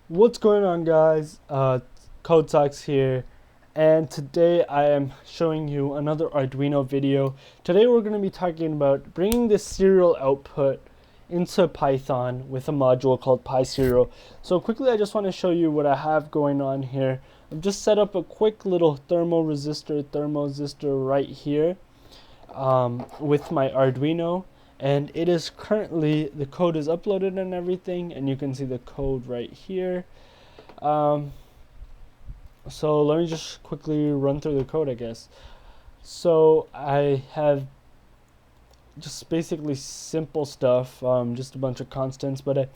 What's going on, guys? Code Talks here, and today I am showing you another Arduino video. Today we're going to be talking about bringing this serial output into Python with a module called PySerial. So quickly, I just want to show you what I have going on here. I've just set up a quick little thermosistor right here with my Arduino. And it is currently, the code is uploaded and everything, and you can see the code right here. So let me just quickly run through the code, I guess. So I have just basically simple stuff, just a bunch of constants, but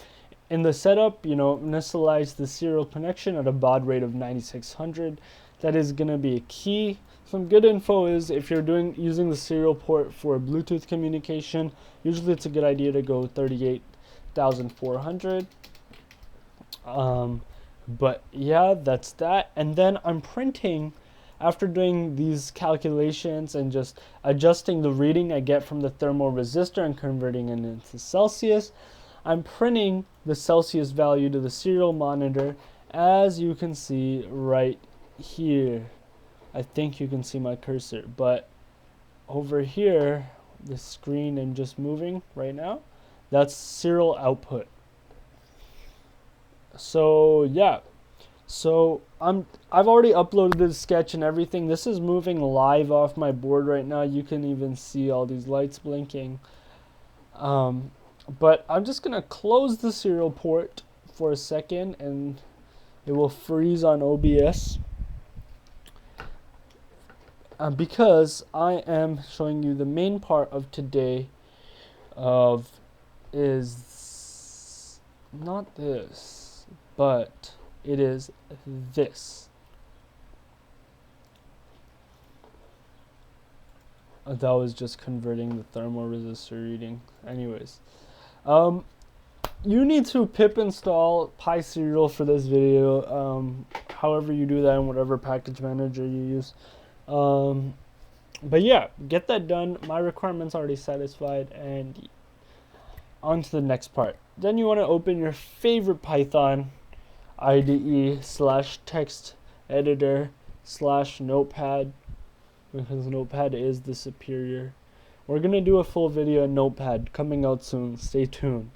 in the setup, initialize the serial connection at a baud rate of 9600. That is going to be a key. Some good info is if you're using the serial port for Bluetooth communication, usually it's a good idea to go 38,400. But yeah, that's that. And then I'm printing, after doing these calculations and just adjusting the reading I get from the thermoresistor and converting it into Celsius, I'm printing the Celsius value to the serial monitor, as you can see right here. I think you can see my cursor, but over here, the screen I'm just moving right now, that's serial output. So yeah, so I've already uploaded the sketch and everything. This is moving live off my board right now. You can even see all these lights blinking. But I'm just gonna close the serial port for a second, and it will freeze on OBS. Because I am showing you the main part of today is not this, but it is this. That was just converting the thermoresistor reading. Anyways, you need to pip install PySerial for this video, however you do that in whatever package manager you use. But yeah, get that done. My requirement's already satisfied, and on to the next part. Then you want to open your favorite Python IDE / text editor / notepad, because notepad is the superior. We're gonna do a full video in notepad coming out soon, stay tuned.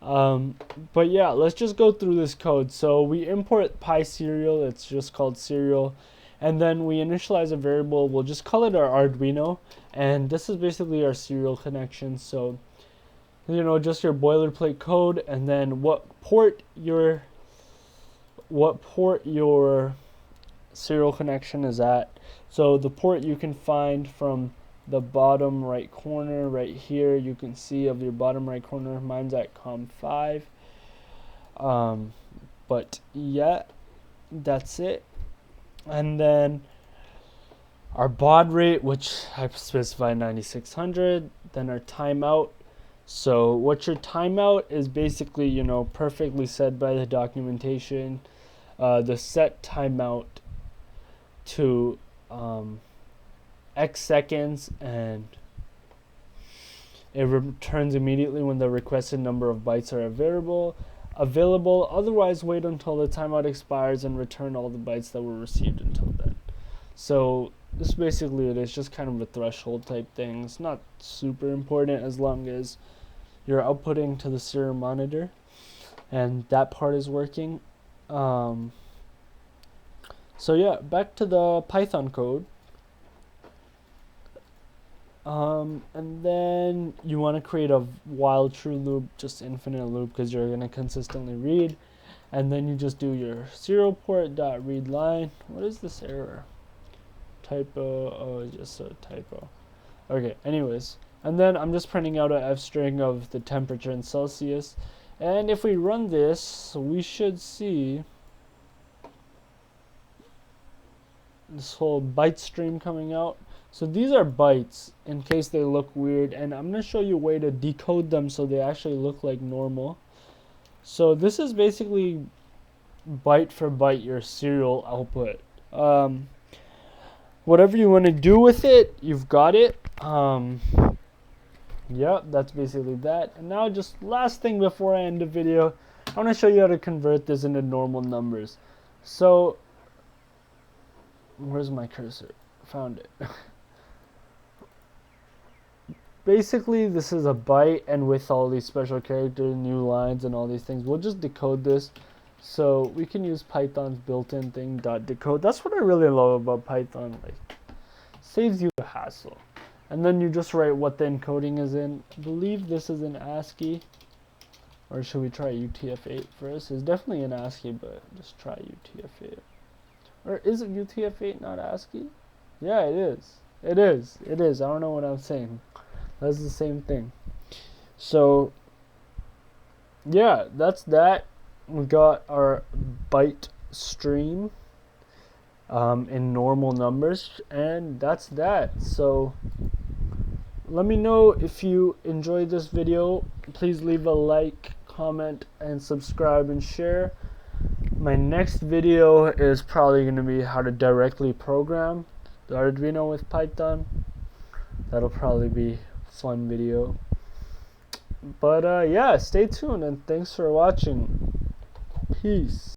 But yeah, let's just go through this code. So we import PySerial, it's just called serial, and then we initialize a variable. We'll just call it our Arduino, and this is basically our serial connection. So just your boilerplate code, and then what port your serial connection is at. So the port you can find from the bottom right corner right here, you can see of your bottom right corner. Mine's at COM5. But yeah, that's it. And then our baud rate, which I've specified 9600. Then our timeout. So what your timeout is basically, perfectly said by the documentation. The set timeout to X seconds, and it returns immediately when the requested number of bytes are available. Otherwise, wait until the timeout expires and return all the bytes that were received until then. So this basically it is just kind of a threshold type thing. It's not super important as long as you're outputting to the serial monitor and that part is working. So yeah, back to the Python code. And then you want to create a while true loop, just infinite loop, because you're going to consistently read. And then you just do your serial port dot read line. What is this error? Typo. Oh, it's just a typo. Okay, anyways. And then I'm just printing out a f string of the temperature in Celsius. And if we run this, we should see this whole byte stream coming out. So these are bytes in case they look weird, and I'm going to show you a way to decode them so they actually look like normal. So this is basically byte for byte your serial output. Whatever you want to do with it, you've got it. Yeah, that's basically that. And now just last thing before I end the video, I want to show you how to convert this into normal numbers. So, where's my cursor? Found it. Basically, this is a byte, and with all these special characters, new lines, and all these things, we'll just decode this. So we can use Python's built-in thing, .decode. That's what I really love about Python. Like, saves you the hassle. And then you just write what the encoding is in. I believe this is in ASCII. Or should we try UTF-8 first? It's definitely in ASCII, but just try UTF-8. Or is it UTF-8 not ASCII? Yeah, it is. It is. It is. I don't know what I'm saying. That's the same thing. So, yeah, that's that. We got our byte stream in normal numbers, and that's that. So let me know if you enjoyed this video. Please leave a like, comment, and subscribe and share. My next video is probably going to be how to directly program the Arduino with Python. That'll probably be a fun video. But yeah, stay tuned, and thanks for watching. Peace.